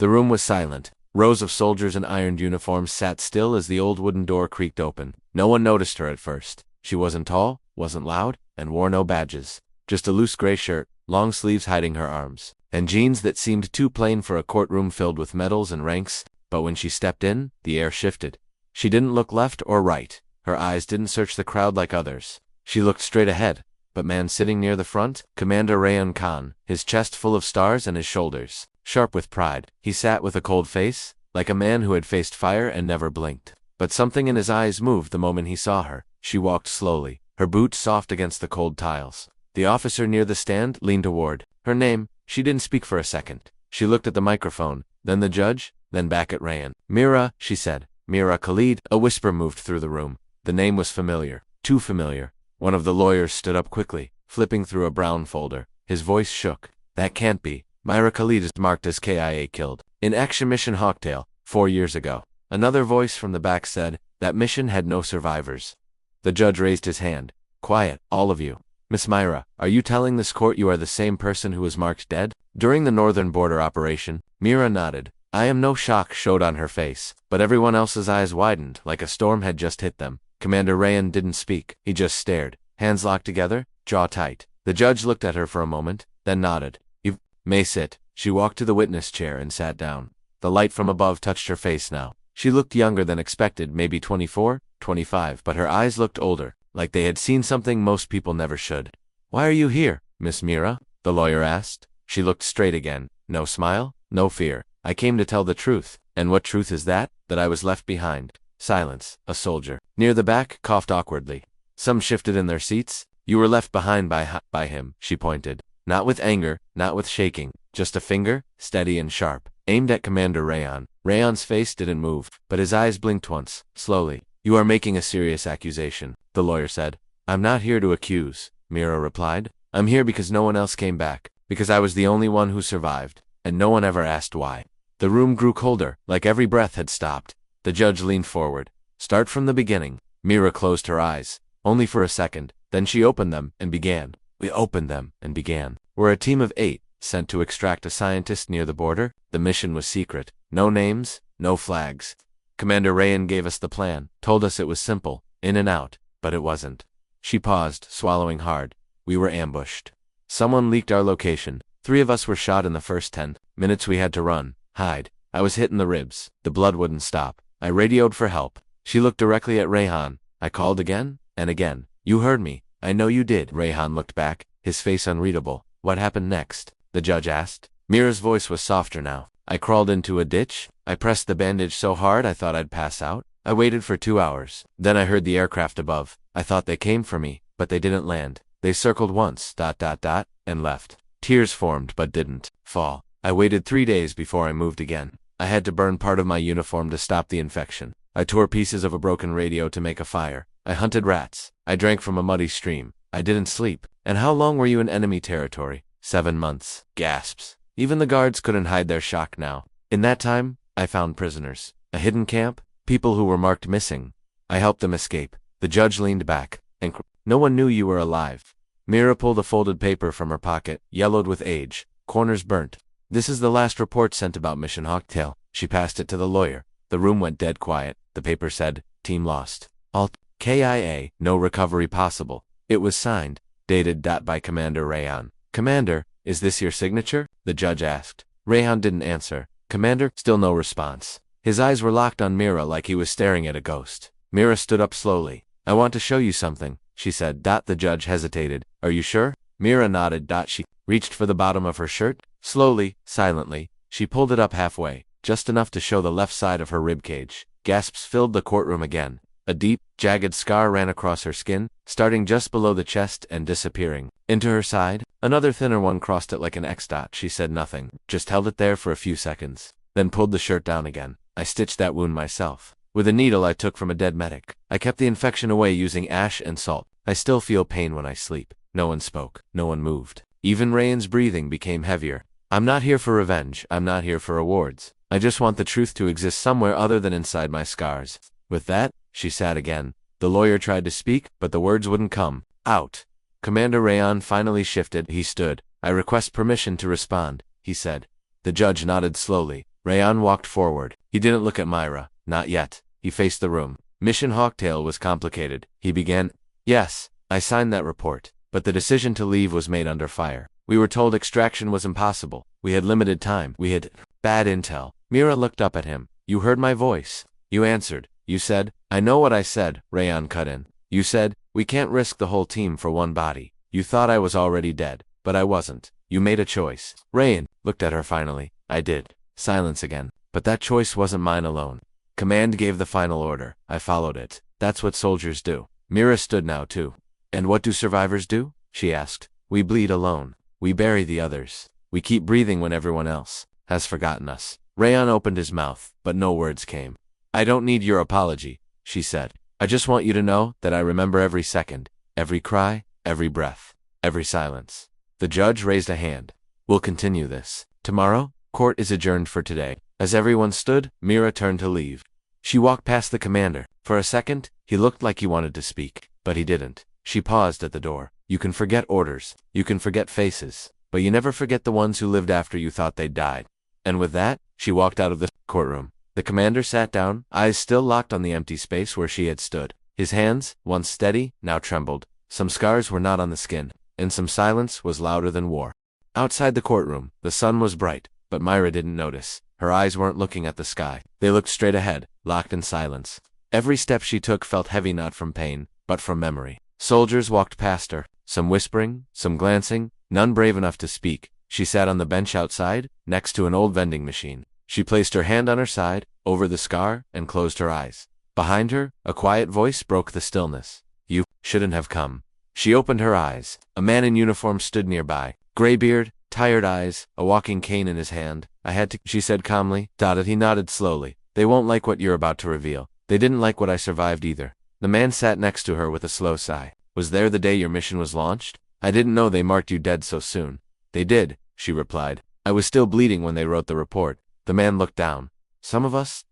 The room was silent. Rows of soldiers in ironed uniforms sat still as the old wooden door creaked open. No one noticed her at first. She wasn't tall, wasn't loud, and wore no badges. Just a loose gray shirt, long sleeves hiding her arms, and jeans that seemed too plain for a courtroom filled with medals and ranks. But when she stepped in, the air shifted. She didn't look left or right. Her eyes didn't search the crowd like others. She looked straight ahead. But man sitting near the front, Commander Rayan Khan, his chest full of stars and his shoulders sharp with pride. He sat with a cold face, like a man who had faced fire and never blinked. But something in his eyes moved the moment he saw her. She walked slowly, her boots soft against the cold tiles. The officer near the stand leaned toward. Her name, she didn't speak for a second. She looked at the microphone, then the judge, then back at Rayan. Mira, she said. Mira Khalid. A whisper moved through the room. The name was familiar, too familiar. One of the lawyers stood up quickly, flipping through a brown folder. His voice shook. That can't be. Myra Khalid is marked as KIA killed. In Action Mission Hawktail, 4 years ago. Another voice from the back said, that mission had no survivors. The judge raised his hand. Quiet, all of you. Miss Myra, are you telling this court you are the same person who was marked dead? During the Northern Border operation, Mira nodded. I am. No shock showed on her face, but everyone else's eyes widened like a storm had just hit them. Commander Rayan didn't speak. He just stared, hands locked together, jaw tight. The judge looked at her for a moment, then nodded. You may sit. She walked to the witness chair and sat down. The light from above touched her face now. She looked younger than expected, maybe 24, 25, but her eyes looked older, like they had seen something most people never should. Why are you here, Miss Mira? The lawyer asked. She looked straight again. No smile, no fear. I came to tell the truth. And what truth is that? That I was left behind. Silence. A soldier near the back coughed awkwardly. Some shifted in their seats. You were left behind by him, she pointed. Not with anger, not with shaking. Just a finger, steady and sharp, aimed at Commander Rayan. Rayan's face didn't move, but his eyes blinked once, slowly. You are making a serious accusation, the lawyer said. I'm not here to accuse, Mira replied. I'm here because no one else came back, because I was the only one who survived, and no one ever asked why. The room grew colder, like every breath had stopped. The judge leaned forward. Start from the beginning. Mira closed her eyes, only for a second. Then she opened them and began. We opened them and began. We're a team of 8, sent to extract a scientist near the border. The mission was secret. No names, no flags. Commander Rayan gave us the plan, told us it was simple, in and out, but it wasn't. She paused, swallowing hard. We were ambushed. Someone leaked our location. 3 of us were shot in the first 10 minutes. We had to run, hide. I was hit in the ribs. The blood wouldn't stop. I radioed for help. She looked directly at Rayhan. I called again and again. You heard me. I know you did. Rayhan looked back, his face unreadable. What happened next? The judge asked. Mira's voice was softer now. I crawled into a ditch. I pressed the bandage so hard I thought I'd pass out. I waited for 2 hours. Then I heard the aircraft above. I thought they came for me, but they didn't land. They circled once, and left. Tears formed but didn't fall. I waited 3 days before I moved again. I had to burn part of my uniform to stop the infection. I tore pieces of a broken radio to make a fire. I hunted rats. I drank from a muddy stream. I didn't sleep. And how long were you in enemy territory? 7 months. Gasps. Even the guards couldn't hide their shock now. In that time, I found prisoners. A hidden camp. People who were marked missing. I helped them escape. The judge leaned back. And no one knew you were alive. Mira pulled a folded paper from her pocket, yellowed with age, corners burnt. This is the last report sent about Mission Hawktail. She passed it to the lawyer. The room went dead quiet. The paper said, team lost. Alt. KIA, no recovery possible. It was signed, dated. By Commander Rayan. Commander, is this your signature? The judge asked. Rayan didn't answer. Commander, still no response. His eyes were locked on Mira like he was staring at a ghost. Mira stood up slowly. I want to show you something, she said. The judge hesitated. Are you sure? Mira nodded. She reached for the bottom of her shirt. Slowly, silently, she pulled it up halfway, just enough to show the left side of her ribcage. Gasps filled the courtroom again. A deep, jagged scar ran across her skin, starting just below the chest and disappearing into her side. Another thinner one crossed it like an X. She said nothing, just held it there for a few seconds, then pulled the shirt down again. I stitched that wound myself, with a needle I took from a dead medic. I kept the infection away using ash and salt. I still feel pain when I sleep. No one spoke. No one moved. Even Rayan's breathing became heavier. I'm not here for revenge. I'm not here for awards. I just want the truth to exist somewhere other than inside my scars. With that, she sat again. The lawyer tried to speak, but the words wouldn't come out. Commander Rayan finally shifted. He stood. I request permission to respond, he said. The judge nodded slowly. Rayan walked forward. He didn't look at Myra. Not yet. He faced the room. Mission Hawktail was complicated. He began. Yes, I signed that report, but the decision to leave was made under fire. We were told extraction was impossible. We had limited time. We had bad intel. Mira looked up at him. You heard my voice. You answered. You said, I know what I said, Rayan cut in. You said, we can't risk the whole team for one body. You thought I was already dead, but I wasn't. You made a choice. Rayan looked at her finally. I did. Silence again. But that choice wasn't mine alone. Command gave the final order. I followed it. That's what soldiers do. Mira stood now too. And what do survivors do? She asked. We bleed alone. We bury the others. We keep breathing when everyone else has forgotten us. Rayan opened his mouth, but no words came. I don't need your apology, she said. I just want you to know that I remember every second, every cry, every breath, every silence. The judge raised a hand. We'll continue this. Tomorrow, court is adjourned for today. As everyone stood, Mira turned to leave. She walked past the commander. For a second, he looked like he wanted to speak, but he didn't. She paused at the door. You can forget orders. You can forget faces. But you never forget the ones who lived after you thought they'd died. And with that, she walked out of the courtroom. The commander sat down, eyes still locked on the empty space where she had stood. His hands, once steady, now trembled. Some scars were not on the skin, and some silence was louder than war. Outside the courtroom, the sun was bright, but Myra didn't notice. Her eyes weren't looking at the sky. They looked straight ahead, locked in silence. Every step she took felt heavy not from pain, but from memory. Soldiers walked past her, some whispering, some glancing, none brave enough to speak. She sat on the bench outside, next to an old vending machine. She placed her hand on her side, over the scar, and closed her eyes. Behind her, a quiet voice broke the stillness. You shouldn't have come. She opened her eyes. A man in uniform stood nearby. Gray beard, tired eyes, a walking cane in his hand. I had to, she said calmly. He nodded slowly. They won't like what you're about to reveal. They didn't like what I survived either. The man sat next to her with a slow sigh. Was there the day your mission was launched? I didn't know they marked you dead so soon. They did, she replied. I was still bleeding when they wrote the report. The man looked down. Some of us,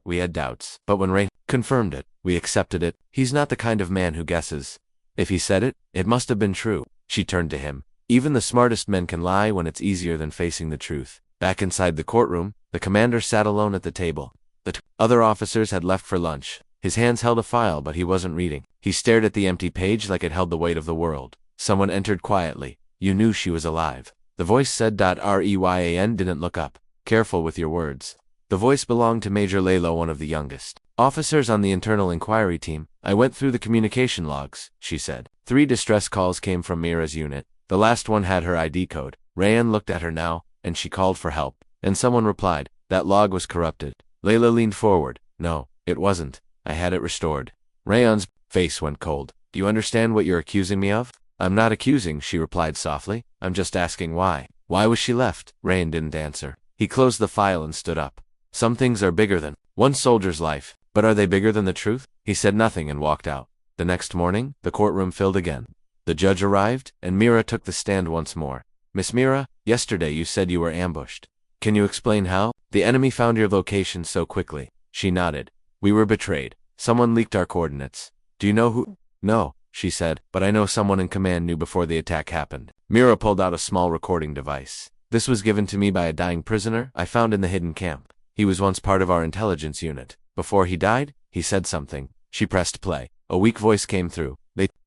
we had doubts. But when Ray confirmed it, we accepted it. He's not the kind of man who guesses. If he said it, it must have been true. She turned to him. Even the smartest men can lie when it's easier than facing the truth. Back inside the courtroom, the commander sat alone at the table. The other officers had left for lunch. His hands held a file, but he wasn't reading. He stared at the empty page like it held the weight of the world. Someone entered quietly. You knew she was alive. The voice said. Reyan didn't look up. Careful with your words. The voice belonged to Major Lalo, one of the youngest officers on the internal inquiry team. I went through the communication logs, she said. 3 distress calls came from Mira's unit. The last one had her ID code. Rayan looked at her now, and she called for help. And someone replied, that log was corrupted. Layla leaned forward. No, it wasn't. I had it restored. Rayan's face went cold. Do you understand what you're accusing me of? I'm not accusing, she replied softly. I'm just asking why. Why was she left? Rayan didn't answer. He closed the file and stood up. Some things are bigger than one soldier's life, but are they bigger than the truth? He said nothing and walked out. The next morning, the courtroom filled again. The judge arrived, and Mira took the stand once more. Miss Mira, yesterday you said you were ambushed. Can you explain how? The enemy found your location so quickly. She nodded. We were betrayed. Someone leaked our coordinates. Do you know who? No, she said, but I know someone in command knew before the attack happened. Mira pulled out a small recording device. This was given to me by a dying prisoner I found in the hidden camp. He was once part of our intelligence unit. Before he died, he said something. She pressed play. A weak voice came through.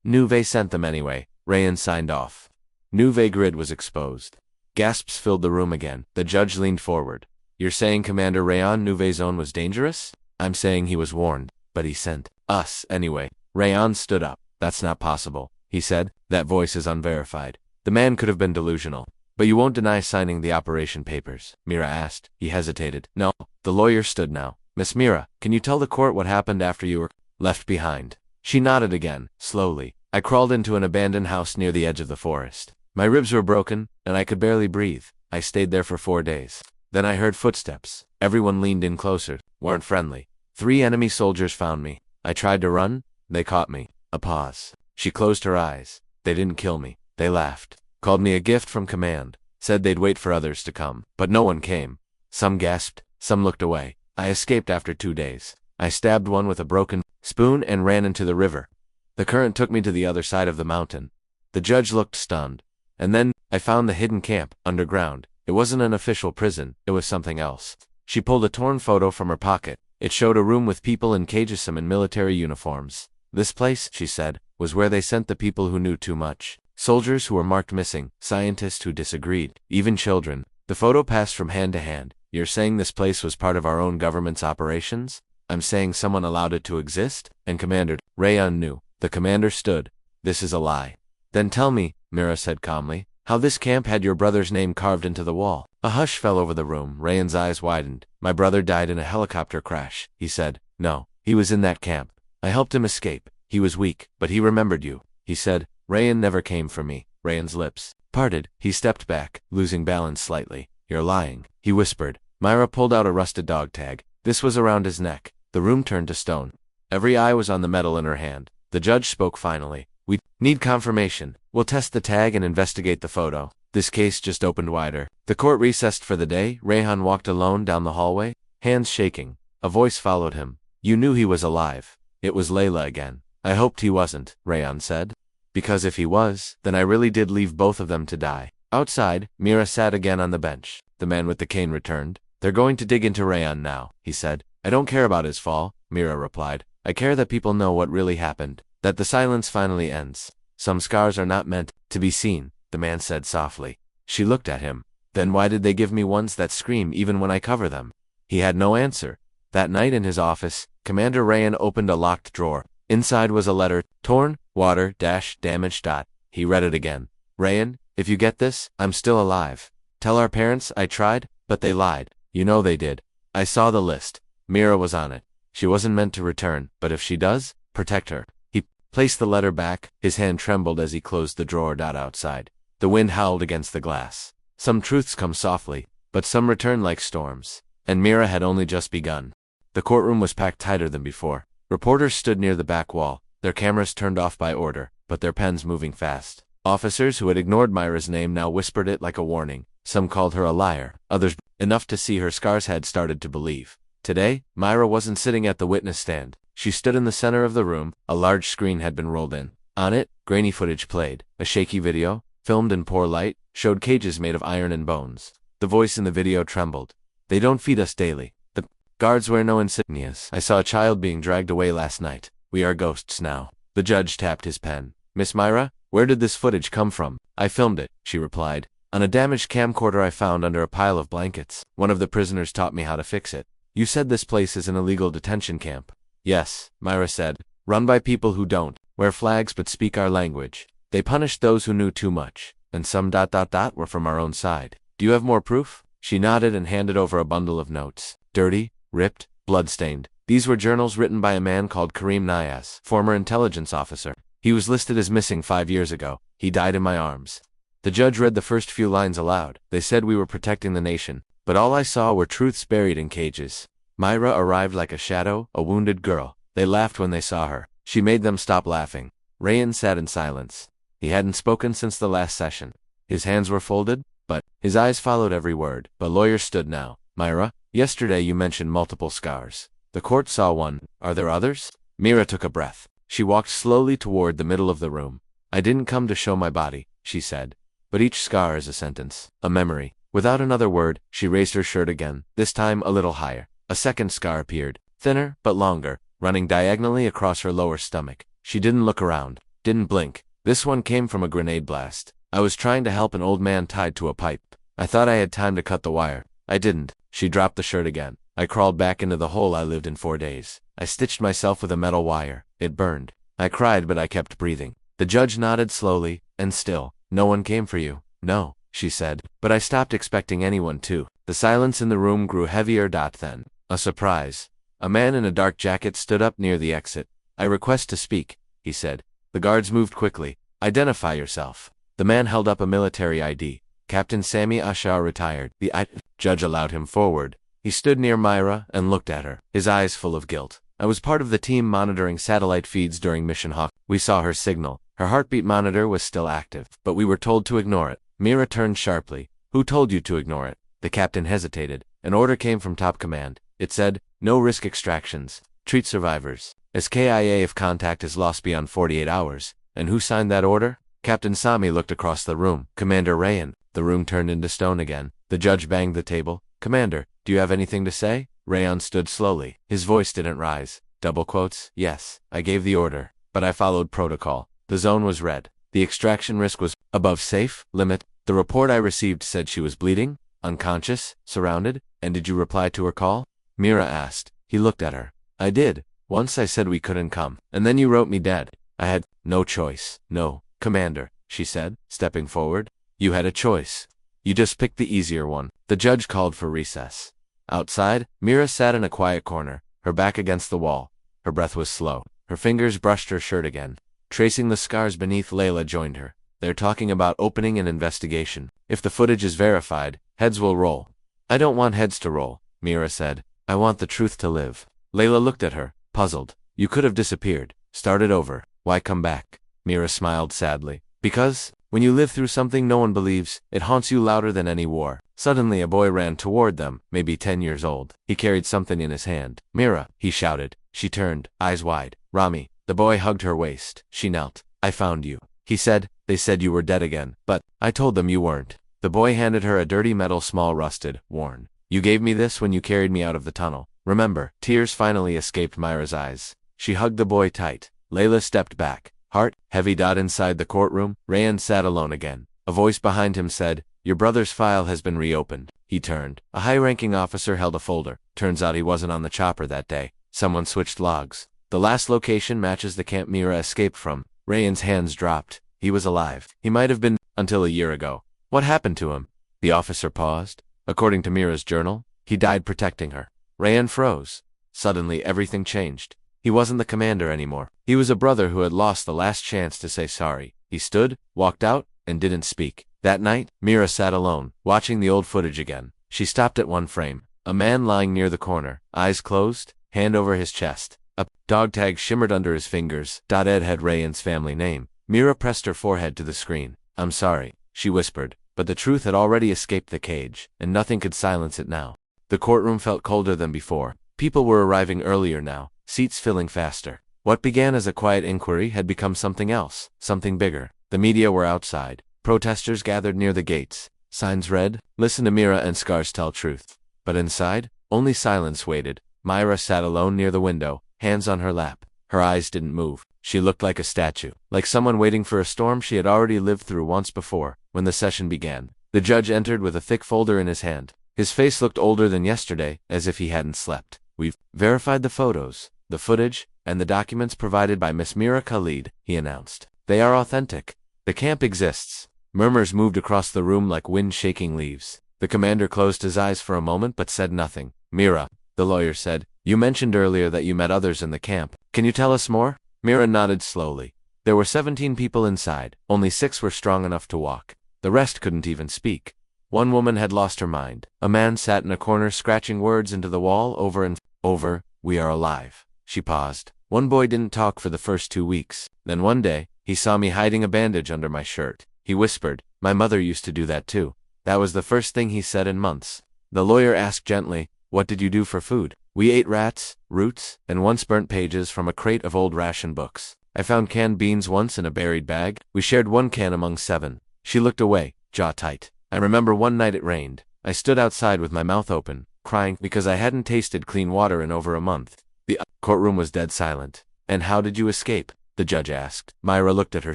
Nuve sent them anyway. Rayan signed off. Nuve grid was exposed. Gasps filled the room again. The judge leaned forward. You're saying Commander Rayan Nuve's zone was dangerous? I'm saying he was warned, but he sent us anyway. Rayan stood up. That's not possible, he said. That voice is unverified. The man could have been delusional. But you won't deny signing the operation papers? Mira asked. He hesitated. No. The lawyer stood now. Miss Mira, can you tell the court what happened after you were left behind? She nodded again, slowly. I crawled into an abandoned house near the edge of the forest. My ribs were broken, and I could barely breathe. I stayed there for 4 days. Then I heard footsteps. Everyone leaned in closer, weren't friendly. 3 enemy soldiers found me. I tried to run. They caught me. A pause. She closed her eyes. They didn't kill me. They laughed. Called me a gift from command. Said they'd wait for others to come. But no one came. Some gasped. Some looked away. I escaped after 2 days. I stabbed one with a broken spoon and ran into the river. The current took me to the other side of the mountain. The judge looked stunned. And then, I found the hidden camp, underground. It wasn't an official prison, it was something else. She pulled a torn photo from her pocket. It showed a room with people in cages, some in military uniforms. This place, she said, was where they sent the people who knew too much. Soldiers who were marked missing, scientists who disagreed, even children. The photo passed from hand to hand. You're saying this place was part of our own government's operations? I'm saying someone allowed it to exist? And Commander Rayan knew. The commander stood. This is a lie. Then tell me, Mira said calmly, how this camp had your brother's name carved into the wall. A hush fell over the room. Rayan's eyes widened. My brother died in a helicopter crash, he said. No, he was in that camp. I helped him escape. He was weak, but he remembered you. He said, Rayan never came for me. Rayan's lips parted. He stepped back, losing balance slightly. You're lying, he whispered. Myra pulled out a rusted dog tag. This was around his neck. The room turned to stone. Every eye was on the metal in her hand. The judge spoke finally. We need confirmation. We'll test the tag and investigate the photo. This case just opened wider. The court recessed for the day. Rayhan walked alone down the hallway, hands shaking. A voice followed him. You knew he was alive. It was Layla again. I hoped he wasn't, Rayhan said. Because if he was, then I really did leave both of them to die. Outside, Mira sat again on the bench. The man with the cane returned. They're going to dig into Rayhan now, he said. I don't care about his fall, Mira replied. I care that people know what really happened. That the silence finally ends. Some scars are not meant to be seen, the man said softly. She looked at him. Then why did they give me ones that scream even when I cover them? He had no answer. That night in his office, Commander Rayhan opened a locked drawer. Inside was a letter, torn, water, damaged. He read it again. Rayhan, if you get this, I'm still alive. Tell our parents I tried, but they lied. You know they did. I saw the list. Mira was on it. She wasn't meant to return, but if she does, protect her. He placed the letter back. His hand trembled as he closed the drawer. Outside, the wind howled against the glass. Some truths come softly, but some return like storms. And Mira had only just begun. The courtroom was packed tighter than before. Reporters stood near the back wall, their cameras turned off by order, but their pens moving fast. Officers who had ignored Myra's name now whispered it like a warning. Some called her a liar, others enough to see her scars had started to believe. Today, Myra wasn't sitting at the witness stand. She stood in the center of the room. A large screen had been rolled in. On it, grainy footage played. A shaky video, filmed in poor light, showed cages made of iron and bones. The voice in the video trembled. They don't feed us daily. The guards wear no insignias. I saw a child being dragged away last night. We are ghosts now. The judge tapped his pen. Miss Myra, where did this footage come from? I filmed it, she replied. On a damaged camcorder I found under a pile of blankets. One of the prisoners taught me how to fix it. You said this place is an illegal detention camp. Yes, Myra said. Run by people who don't wear flags but speak our language. They punished those who knew too much. And some were from our own side. Do you have more proof? She nodded and handed over a bundle of notes. Dirty, ripped, blood-stained. These were journals written by a man called Karim Nias, former intelligence officer. He was listed as missing 5 years ago. He died in my arms. The judge read the first few lines aloud. They said we were protecting the nation, but all I saw were truths buried in cages. Myra arrived like a shadow, a wounded girl. They laughed when they saw her. She made them stop laughing. Rayhan sat in silence. He hadn't spoken since the last session. His hands were folded, but his eyes followed every word. The lawyer stood now. Myra, yesterday you mentioned multiple scars. The court saw one. Are there others? Mira took a breath. She walked slowly toward the middle of the room. I didn't come to show my body, she said. But each scar is a sentence, a memory. Without another word, she raised her shirt again, this time a little higher. A second scar appeared, thinner but longer, running diagonally across her lower stomach. She didn't look around, didn't blink. This one came from a grenade blast. I was trying to help an old man tied to a pipe. I thought I had time to cut the wire. I didn't. She dropped the shirt again. I crawled back into the hole I lived in 4 days. I stitched myself with a metal wire. It burned. I cried, but I kept breathing. The judge nodded slowly, and still. No one came for you. No, she said. But I stopped expecting anyone to. The silence in the room grew heavier. Then, a surprise. A man in a dark jacket stood up near the exit. I request to speak, he said. The guards moved quickly. Identify yourself. The man held up a military ID. Captain Sami Ashar, retired. The judge allowed him forward. He stood near Myra and looked at her, his eyes full of guilt. I was part of the team monitoring satellite feeds during Mission Hawk. We saw her signal. Her heartbeat monitor was still active, but we were told to ignore it. Mira turned sharply. Who told you to ignore it? The captain hesitated. An order came from top command. It said, no risk extractions. Treat survivors as KIA if contact is lost beyond 48 hours. And who signed that order? Captain Sami looked across the room. Commander Rayhan. The room turned into stone again. The judge banged the table. Commander, do you have anything to say? Rayan stood slowly. His voice didn't rise. Double quotes. Yes, I gave the order, but I followed protocol. The zone was red. The extraction risk was above safe limit. The report I received said she was bleeding, unconscious, surrounded. And did you reply to her call? Mira asked. He looked at her. I did. Once I said we couldn't come, and then you wrote me dead. I had no choice. No, Commander, she said, stepping forward. You had a choice. You just picked the easier one. The judge called for recess. Outside, Mira sat in a quiet corner, her back against the wall. Her breath was slow. Her fingers brushed her shirt again. Tracing the scars beneath, Layla joined her. They're talking about opening an investigation. If the footage is verified, heads will roll. I don't want heads to roll, Mira said. I want the truth to live. Layla looked at her, puzzled. You could have disappeared. Started over. Why come back? Mira smiled sadly. Because, when you live through something no one believes, it haunts you louder than any war. Suddenly a boy ran toward them, maybe 10 years old. He carried something in his hand. Mira, he shouted. She turned, eyes wide. Rami. The boy hugged her waist. She knelt. I found you. He said, they said you were dead again, but I told them you weren't. The boy handed her a dirty metal, small, rusted, worn. You gave me this when you carried me out of the tunnel. Remember? Tears finally escaped Myra's eyes. She hugged the boy tight. Layla stepped back. Heart, heavy. Inside the courtroom, Rayan sat alone again. A voice behind him said, your brother's file has been reopened. He turned. A high-ranking officer held a folder. Turns out he wasn't on the chopper that day. Someone switched logs. The last location matches the camp Mira escaped from. Rayan's hands dropped. He was alive. He might have been, until a year ago. What happened to him? The officer paused. According to Mira's journal, he died protecting her. Rayan froze. Suddenly everything changed. He wasn't the commander anymore. He was a brother who had lost the last chance to say sorry. He stood, walked out, and didn't speak. That night, Mira sat alone, watching the old footage again. She stopped at one frame. A man lying near the corner, eyes closed, hand over his chest. A dog tag shimmered under his fingers. Ed had Rayan's family name. Mira pressed her forehead to the screen. I'm sorry, she whispered, but the truth had already escaped the cage, and nothing could silence it now. The courtroom felt colder than before. People were arriving earlier now, seats filling faster. What began as a quiet inquiry had become something else, something bigger. The media were outside. Protesters gathered near the gates. Signs read, listen to Mira and scars tell truth. But inside, only silence waited. Myra sat alone near the window, hands on her lap. Her eyes didn't move. She looked like a statue, like someone waiting for a storm she had already lived through once before. When the session began, the judge entered with a thick folder in his hand. His face looked older than yesterday, as if he hadn't slept. We've verified the photos, the footage, and the documents provided by Miss Mira Khalid, he announced. They are authentic. The camp exists. Murmurs moved across the room like wind shaking leaves. The commander closed his eyes for a moment but said nothing. Mira, the lawyer said, you mentioned earlier that you met others in the camp. Can you tell us more? Mira nodded slowly. There were 17 people inside. Only 6 were strong enough to walk. The rest couldn't even speak. One woman had lost her mind. A man sat in a corner scratching words into the wall over and over. We are alive. She paused. One boy didn't talk for the first 2 weeks. Then one day, he saw me hiding a bandage under my shirt. He whispered, my mother used to do that too. That was the first thing he said in months. The lawyer asked gently, what did you do for food? We ate rats, roots, and once burnt pages from a crate of old ration books. I found canned beans once in a buried bag. We shared 1 can among 7. She looked away, jaw tight. I remember one night it rained. I stood outside with my mouth open, crying because I hadn't tasted clean water in over a month. The courtroom was dead silent. And how did you escape? The judge asked. Myra looked at her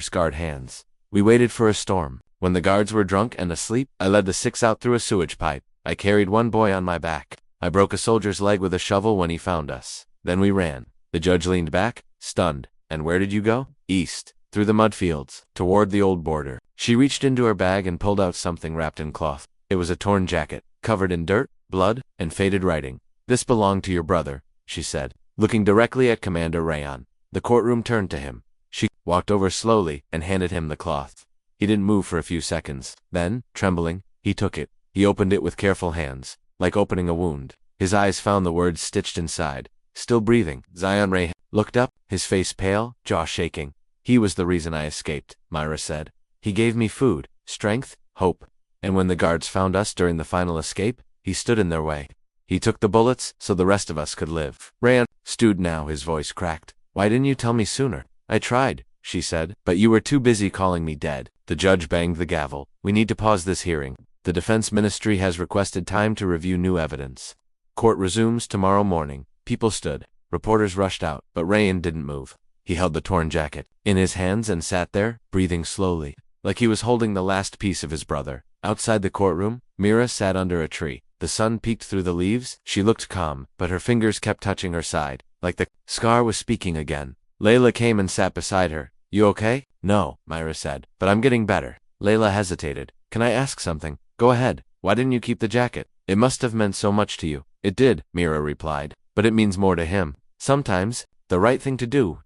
scarred hands. We waited for a storm. When the guards were drunk and asleep, I led the 6 out through a sewage pipe. I carried one boy on my back. I broke a soldier's leg with a shovel when he found us. Then we ran. The judge leaned back, stunned. And where did you go? East, through the mud fields, toward the old border. She reached into her bag and pulled out something wrapped in cloth. It was a torn jacket, covered in dirt, blood, and faded writing. This belonged to your brother, she said, looking directly at Commander Rayan. The courtroom turned to him. She walked over slowly and handed him the cloth. He didn't move for a few seconds. Then, trembling, he took it. He opened it with careful hands, like opening a wound. His eyes found the words stitched inside. Still breathing, Zion Ray looked up, his face pale, jaw shaking. He was the reason I escaped, Myra said. He gave me food, strength, hope. And when the guards found us during the final escape, he stood in their way. He took the bullets so the rest of us could live. Rayan stewed now, his voice cracked. Why didn't you tell me sooner? I tried, she said, but you were too busy calling me dead. The judge banged the gavel. We need to pause this hearing. The Defense Ministry has requested time to review new evidence. Court resumes tomorrow morning. People stood. Reporters rushed out, but Rayan didn't move. He held the torn jacket in his hands and sat there, breathing slowly, like he was holding the last piece of his brother. Outside the courtroom, Mira sat under a tree. The sun peeked through the leaves. She looked calm, but her fingers kept touching her side, like the scar was speaking again. Layla came and sat beside her. "You okay?" "No," Myra said, "but I'm getting better." Layla hesitated. "Can I ask something?" "Go ahead. Why didn't you keep the jacket? It must have meant so much to you." "It did," Mira replied, "but it means more to him. Sometimes, the right thing to do,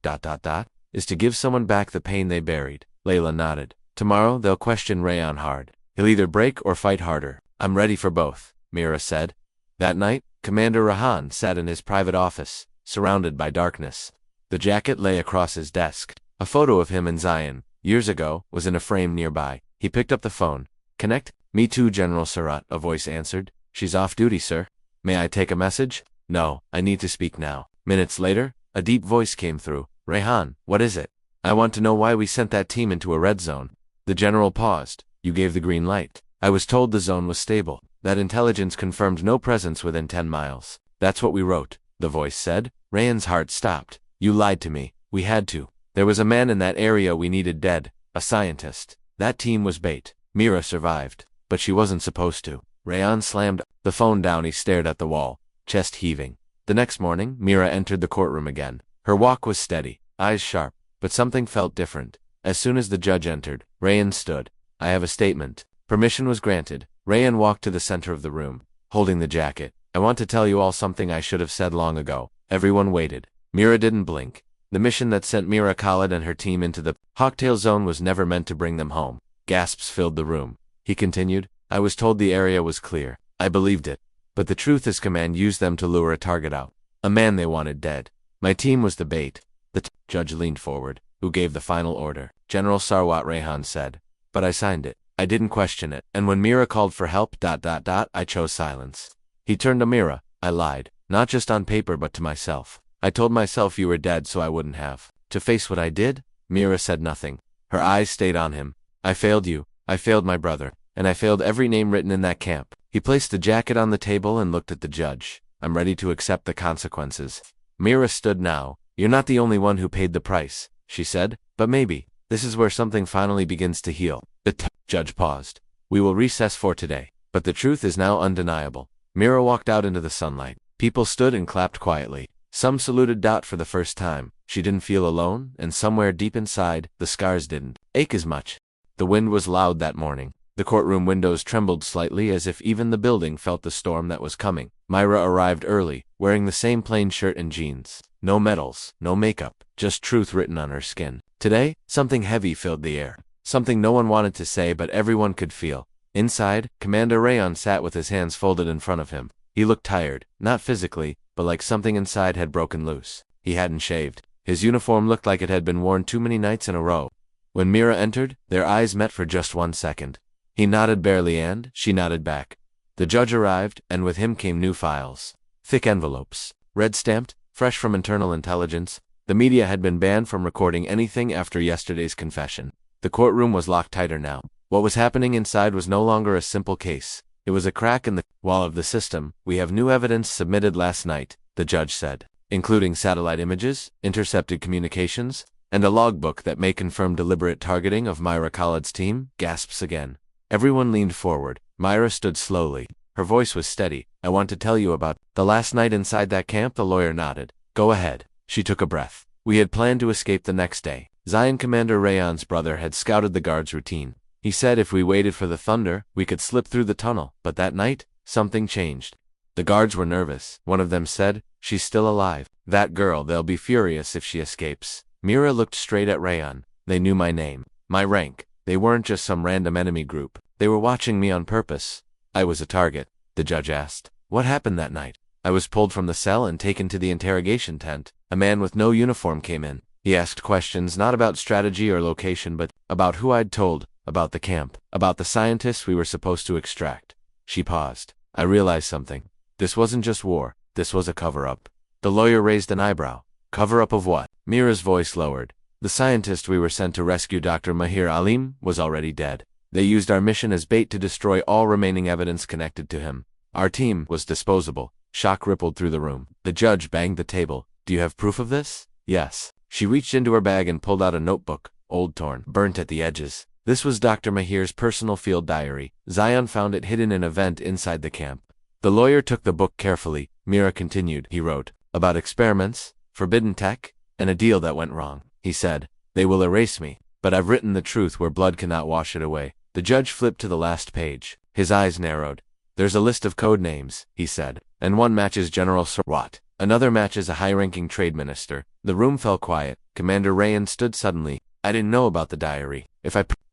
is to give someone back the pain they buried." Layla nodded. "Tomorrow, they'll question Rayan hard. He'll either break or fight harder." "I'm ready for both," Mira said. That night, Commander Rahan sat in his private office, surrounded by darkness. The jacket lay across his desk. A photo of him and Zion, years ago, was in a frame nearby. He picked up the phone. "Connect?" "Me too, General Surratt," a voice answered. "She's off duty, sir." "May I take a message?" "No, I need to speak now." Minutes later, a deep voice came through. "Rehan, what is it?" "I want to know why we sent that team into a red zone." The general paused. "You gave the green light." "I was told the zone was stable. That intelligence confirmed no presence within 10 miles. That's what we wrote," the voice said. Rayan's heart stopped. "You lied to me. We had to. There was a man in that area we needed dead. A scientist. That team was bait. Mira survived. But she wasn't supposed to." Rayan slammed the phone down. He stared at the wall, chest heaving. The next morning, Mira entered the courtroom again. Her walk was steady, eyes sharp, but something felt different. As soon as the judge entered, Rayan stood. "I have a statement." Permission was granted. Rayan walked to the center of the room, holding the jacket. "I want to tell you all something I should have said long ago." Everyone waited. Mira didn't blink. The mission that sent Mira Khalid and her team into the Hawktail zone was never meant to bring them home. Gasps filled the room. He continued, "I was told the area was clear. I believed it. But the truth is command used them to lure a target out. A man they wanted dead. My team was the bait." The judge leaned forward. "Who gave the final order?" "General Sarwat," Rehan said. "But I signed it. I didn't question it. And when Mira called for help, I chose silence." He turned to Mira. "I lied. Not just on paper but to myself. I told myself you were dead so I wouldn't have to face what I did." Mira said nothing. Her eyes stayed on him. "I failed you. I failed my brother. And I failed every name written in that camp." He placed the jacket on the table and looked at the judge. "I'm ready to accept the consequences." Mira stood now. "You're not the only one who paid the price," she said. "But maybe this is where something finally begins to heal." The judge paused. "We will recess for today. But the truth is now undeniable." Mira walked out into the sunlight. People stood and clapped quietly. Some saluted for the first time. She didn't feel alone, and somewhere deep inside, the scars didn't ache as much. The wind was loud that morning. The courtroom windows trembled slightly as if even the building felt the storm that was coming. Myra arrived early, wearing the same plain shirt and jeans. No medals, no makeup, just truth written on her skin. Today, something heavy filled the air. Something no one wanted to say but everyone could feel. Inside, Commander Rayan sat with his hands folded in front of him. He looked tired, not physically, but like something inside had broken loose. He hadn't shaved. His uniform looked like it had been worn too many nights in a row. When Mira entered, their eyes met for just 1 second. He nodded barely and she nodded back. The judge arrived, and with him came new files. Thick envelopes. Red-stamped, fresh from internal intelligence. The media had been banned from recording anything after yesterday's confession. The courtroom was locked tighter now. What was happening inside was no longer a simple case. It was a crack in the wall of the system. "We have new evidence submitted last night," the judge said, "including satellite images, intercepted communications, and a logbook that may confirm deliberate targeting of Myra Khalid's team." Gasps again. Everyone leaned forward. Myra stood slowly. Her voice was steady. "I want to tell you about the last night inside that camp." The lawyer nodded. "Go ahead." She took a breath. "We had planned to escape the next day. Zion Commander Rayan's brother had scouted the guard's routine. He said if we waited for the thunder, we could slip through the tunnel. But that night, something changed. The guards were nervous. One of them said, "She's still alive. That girl, they'll be furious if she escapes." Mira looked straight at Rayan. "They knew my name, my rank. They weren't just some random enemy group. They were watching me on purpose." "I was a target," the judge asked. "What happened that night?" "I was pulled from the cell and taken to the interrogation tent. A man with no uniform came in. He asked questions not about strategy or location but about who I'd told, about the camp, about the scientists we were supposed to extract." She paused. "I realized something. This wasn't just war. This was a cover-up." The lawyer raised an eyebrow. "Cover-up of what?" Mira's voice lowered. "The scientist we were sent to rescue, Dr. Mahir Alim, was already dead. They used our mission as bait to destroy all remaining evidence connected to him. Our team was disposable. Shock rippled through the room. The judge banged the table. Do you have proof of this? Yes. She reached into her bag and pulled out a notebook, old, torn, burnt at the edges. This was Dr. Mahir's personal field diary. Zion found it hidden in a vent inside the camp. The lawyer took the book carefully. Mira continued. He wrote, about experiments, forbidden tech, and a deal that went wrong. He said, they will erase me, but I've written the truth where blood cannot wash it away. The judge flipped to the last page. His eyes narrowed. There's a list of code names, he said, and one matches General Surratt. Another matches a high-ranking trade minister. The room fell quiet. Commander Rayan stood suddenly. I didn't know about the diary.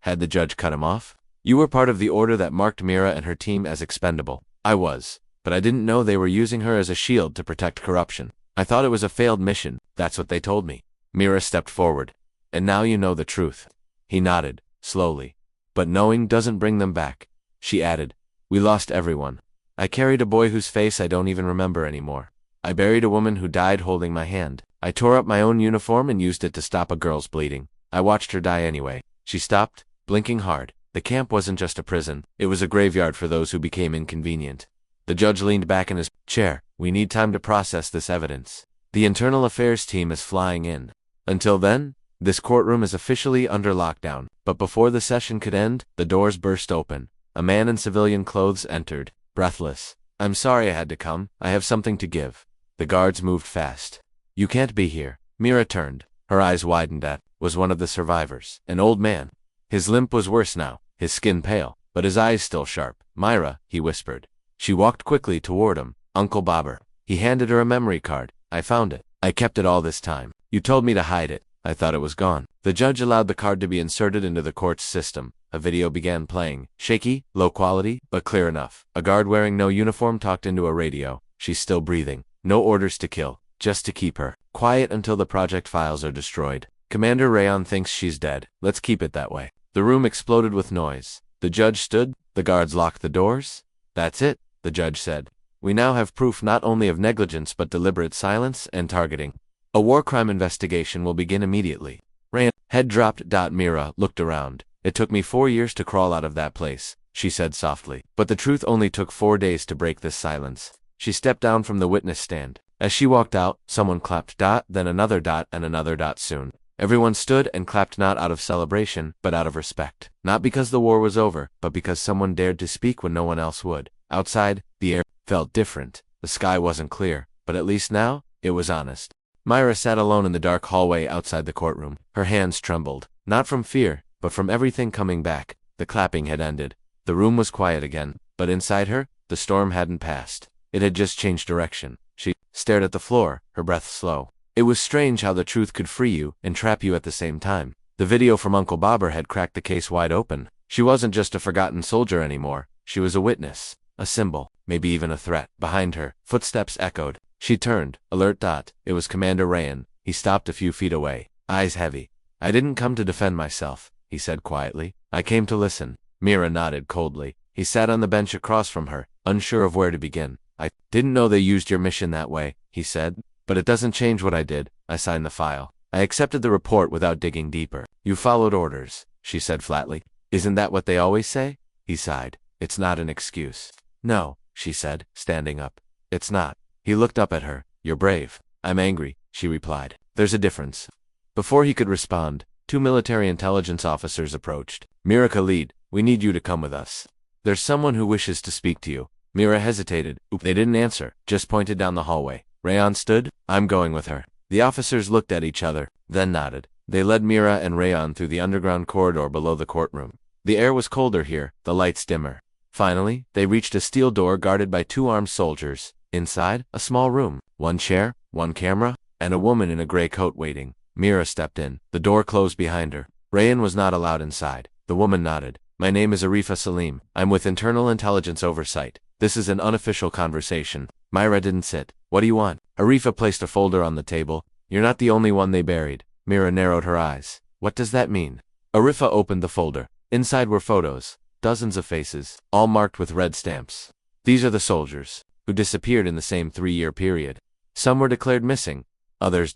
Had the judge cut him off? You were part of the order that marked Mira and her team as expendable. I was, but I didn't know they were using her as a shield to protect corruption. I thought it was a failed mission. That's what they told me. Mira stepped forward. And now you know the truth. He nodded, slowly. But knowing doesn't bring them back. She added, we lost everyone. I carried a boy whose face I don't even remember anymore. I buried a woman who died holding my hand. I tore up my own uniform and used it to stop a girl's bleeding. I watched her die anyway. She stopped, blinking hard. The camp wasn't just a prison. It was a graveyard for those who became inconvenient. The judge leaned back in his chair. We need time to process this evidence. The internal affairs team is flying in. Until then, this courtroom is officially under lockdown. But before the session could end, the doors burst open. A man in civilian clothes entered, breathless. I'm sorry I had to come. I have something to give. The guards moved fast. You can't be here. Mira turned. Her eyes widened at, was one of the survivors. An old man. His limp was worse now, his skin pale, but his eyes still sharp. Myra, he whispered. She walked quickly toward him. Uncle Bobber. He handed her a memory card. I found it. I kept it all this time. You told me to hide it. I thought it was gone. The judge allowed the card to be inserted into the court's system. A video began playing. Shaky, low quality, but clear enough. A guard wearing no uniform talked into a radio. She's still breathing. No orders to kill, just to keep her quiet until the project files are destroyed. Commander Rayan thinks she's dead. Let's keep it that way. The room exploded with noise. The judge stood. The guards locked the doors. That's it, the judge said. We now have proof not only of negligence but deliberate silence and targeting. A war crime investigation will begin immediately. Rayan, head dropped. Mira looked around. It took me 4 years to crawl out of that place, she said softly. But the truth only took 4 days to break this silence. She stepped down from the witness stand. As she walked out, someone clapped. Then another. And another. Soon, everyone stood and clapped, not out of celebration, but out of respect. Not because the war was over, but because someone dared to speak when no one else would. Outside, the air felt different. The sky wasn't clear, but at least now, it was honest. Myra sat alone in the dark hallway outside the courtroom. Her hands trembled, not from fear, but from everything coming back. The clapping had ended. The room was quiet again, but inside her, the storm hadn't passed. It had just changed direction. She stared at the floor, her breath slow. It was strange how the truth could free you and trap you at the same time. The video from Uncle Bobber had cracked the case wide open. She wasn't just a forgotten soldier anymore. She was a witness, a symbol, maybe even a threat. Behind her, footsteps echoed. She turned, alert. It was Commander Rayan. He stopped a few feet away, eyes heavy. I didn't come to defend myself, he said quietly. I came to listen. Mira nodded coldly. He sat on the bench across from her, unsure of where to begin. I didn't know they used your mission that way, he said. But it doesn't change what I did. I signed the file. I accepted the report without digging deeper. You followed orders, she said flatly. Isn't that what they always say? He sighed. It's not an excuse. No, she said, standing up. It's not. He looked up at her. You're brave. I'm angry, she replied. There's a difference. Before he could respond, 2 military intelligence officers approached. Mira Khalid, we need you to come with us. There's someone who wishes to speak to you. Mira hesitated. They didn't answer, just pointed down the hallway. Rayan stood. I'm going with her. The officers looked at each other, then nodded. They led Mira and Rayan through the underground corridor below the courtroom. The air was colder here, the lights dimmer. Finally, they reached a steel door guarded by 2 armed soldiers. Inside, a small room. 1 chair, 1 camera, and a woman in a gray coat waiting. Mira stepped in. The door closed behind her. Rayan was not allowed inside. The woman nodded. My name is Arifa Salim. I'm with Internal Intelligence Oversight. This is an unofficial conversation. Myra didn't sit. What do you want? Arifa placed a folder on the table. You're not the only one they buried. Mira narrowed her eyes. What does that mean? Arifa opened the folder. Inside were photos. Dozens of faces, all marked with red stamps. These are the soldiers who disappeared in the same 3-year period. Some were declared missing. Others ...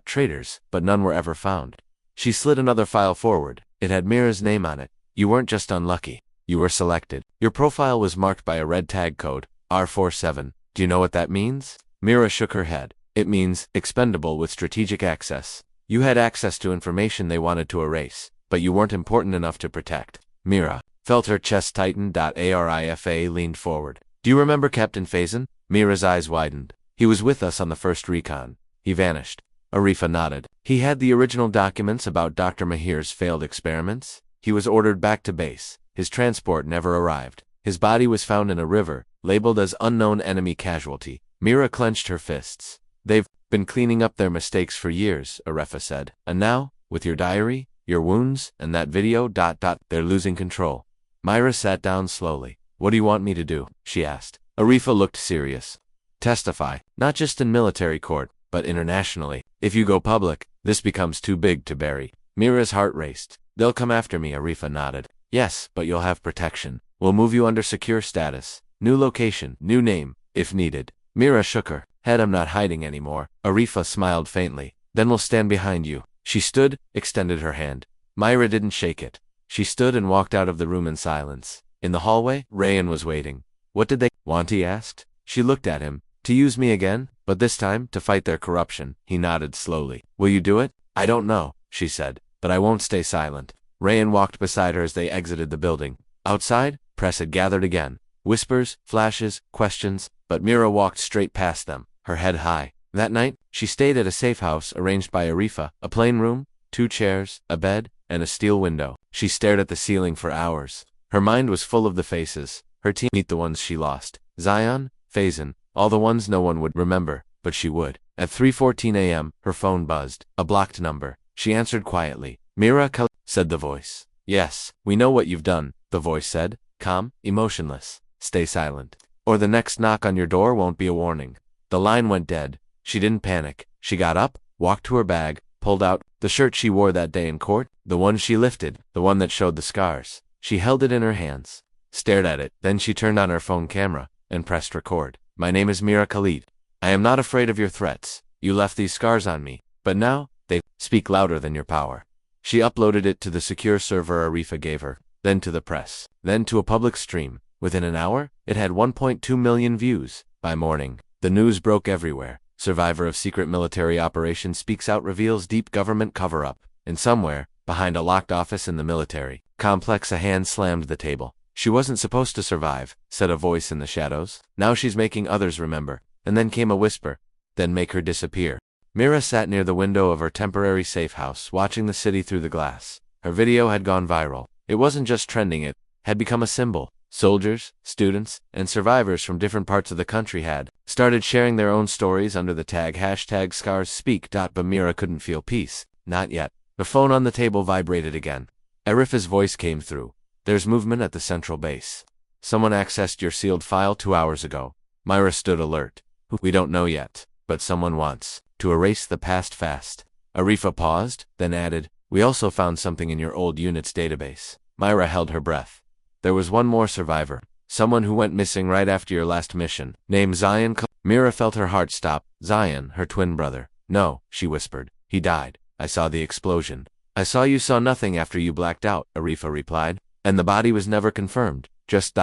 traitors, but none were ever found. She slid another file forward. It had Mira's name on it. You weren't just unlucky. You were selected. Your profile was marked by a red tag code, R47. Do you know what that means? Mira shook her head. It means expendable with strategic access. You had access to information they wanted to erase, but you weren't important enough to protect. Mira felt her chest tighten. Arifa leaned forward. Do you remember Captain Faison? Mira's eyes widened. He was with us on the first recon. He vanished. Arifa nodded. He had the original documents about Dr. Mahir's failed experiments. He was ordered back to base. His transport never arrived. His body was found in a river, labeled as unknown enemy casualty. Mira clenched her fists. They've been cleaning up their mistakes for years, Arifa said. And now, with your diary, your wounds, and that video, they're losing control. Myra sat down slowly. What do you want me to do? She asked. Arifa looked serious. Testify, not just in military court, but internationally. If you go public, this becomes too big to bury. Mira's heart raced. They'll come after me, Arifa nodded. Yes, but you'll have protection. We'll move you under secure status. New location, new name, if needed. Mira shook her head. I'm not hiding anymore. Arifa smiled faintly. Then we'll stand behind you. She stood, extended her hand. Myra didn't shake it. She stood and walked out of the room in silence. In the hallway, Rayan was waiting. What did they want? He asked. She looked at him. To use me again, but this time to fight their corruption. He nodded slowly. Will you do it? I don't know, she said, but I won't stay silent. Rayan walked beside her as they exited the building. Outside, press had gathered again. Whispers, flashes, questions, but Mira walked straight past them, her head high. That night, she stayed at a safe house arranged by Arifa, a plain room, 2 chairs, a bed, and a steel window. She stared at the ceiling for hours. Her mind was full of the faces, her team, meet the ones she lost. Zion, Faison, all the ones no one would remember, but she would. At 3:14 a.m., her phone buzzed, a blocked number. She answered quietly. Mira, said the voice. Yes, we know what you've done, the voice said, calm, emotionless. Stay silent, or the next knock on your door won't be a warning. The line went dead. She didn't panic. She got up, walked to her bag, pulled out the shirt she wore that day in court, the one she lifted, the one that showed the scars. She held it in her hands, stared at it, then she turned on her phone camera and pressed record. My name is Mira Khalid. I am not afraid of your threats. You left these scars on me, but now, they speak louder than your power. She uploaded it to the secure server Arifa gave her, then to the press, then to a public stream. Within an hour, it had 1.2 million views. By morning, the news broke everywhere. Survivor of secret military operation speaks out, reveals deep government cover-up. And somewhere, behind a locked office in the military complex, a hand slammed the table. She wasn't supposed to survive, said a voice in the shadows. Now she's making others remember. And then came a whisper. Then make her disappear. Mira sat near the window of her temporary safe house, watching the city through the glass. Her video had gone viral. It wasn't just trending, it had become a symbol. Soldiers, students, and survivors from different parts of the country had started sharing their own stories under the tag #ScarsSpeak. But Mira couldn't feel peace. Not yet. The phone on the table vibrated again. Arifa's voice came through. There's movement at the central base. Someone accessed your sealed file 2 hours ago. Myra stood alert. We don't know yet, but someone wants to erase the past fast. Arifa paused, then added, we also found something in your old unit's database. Myra held her breath. There was one more survivor, someone who went missing right after your last mission, named Zion. Mira felt her heart stop. Zion, her twin brother. No, she whispered. He died. I saw the explosion. I saw you saw nothing after you blacked out, Arifa replied. And the body was never confirmed, just ...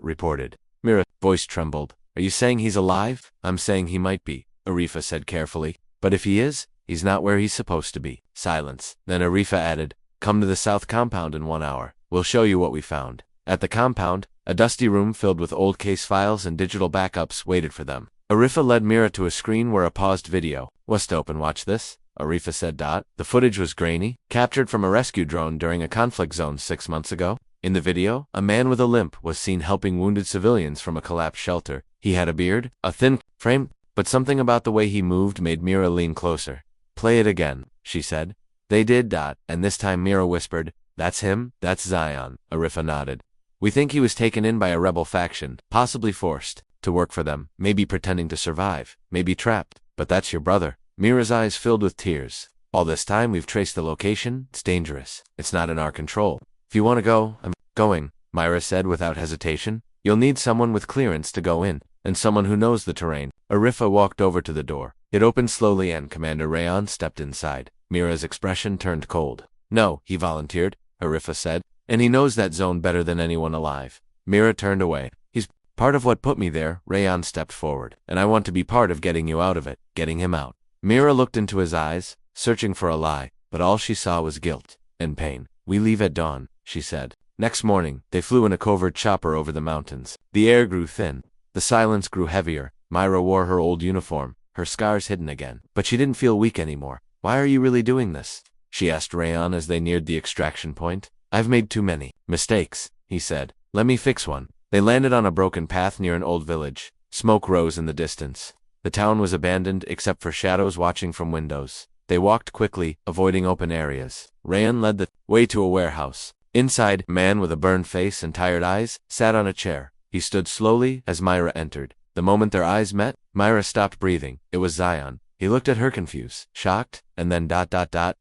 reported. Mira's voice trembled. Are you saying he's alive? I'm saying he might be, Arifa said carefully. But if he is, he's not where he's supposed to be. Silence. Then Arifa added, come to the south compound in 1 hour. We'll show you what we found. At the compound, a dusty room filled with old case files and digital backups waited for them. Arifa led Mira to a screen where a paused video was to open. Watch this, Arifa said. The footage was grainy, captured from a rescue drone during a conflict zone 6 months ago. In the video, a man with a limp was seen helping wounded civilians from a collapsed shelter. He had a beard, a thin frame, but something about the way he moved made Mira lean closer. Play it again, she said. They did. And this time Mira whispered, that's him, that's Zion. Arifa nodded. We think he was taken in by a rebel faction, possibly forced to work for them, maybe pretending to survive, maybe trapped. But that's your brother. Mira's eyes filled with tears. All this time we've traced the location. It's dangerous. It's not in our control. If you want to go, I'm going, Myra said without hesitation. You'll need someone with clearance to go in, and someone who knows the terrain. Arifa walked over to the door. It opened slowly and Commander Rayan stepped inside. Mira's expression turned cold. No, he volunteered, Arifa said. And he knows that zone better than anyone alive. Mira turned away. He's part of what put me there. Rayan stepped forward. And I want to be part of getting you out of it, getting him out. Mira looked into his eyes, searching for a lie, but all she saw was guilt and pain. We leave at dawn, she said. Next morning, they flew in a covert chopper over the mountains. The air grew thin. The silence grew heavier. Myra wore her old uniform, her scars hidden again. But she didn't feel weak anymore. Why are you really doing this? She asked Rayan as they neared the extraction point. I've made too many mistakes, he said. Let me fix one. They landed on a broken path near an old village. Smoke rose in the distance. The town was abandoned except for shadows watching from windows. They walked quickly, avoiding open areas. Rayan led the way to a warehouse. Inside, a man with a burned face and tired eyes sat on a chair. He stood slowly as Myra entered. The moment their eyes met, Myra stopped breathing. It was Zion. He looked at her confused, shocked, and then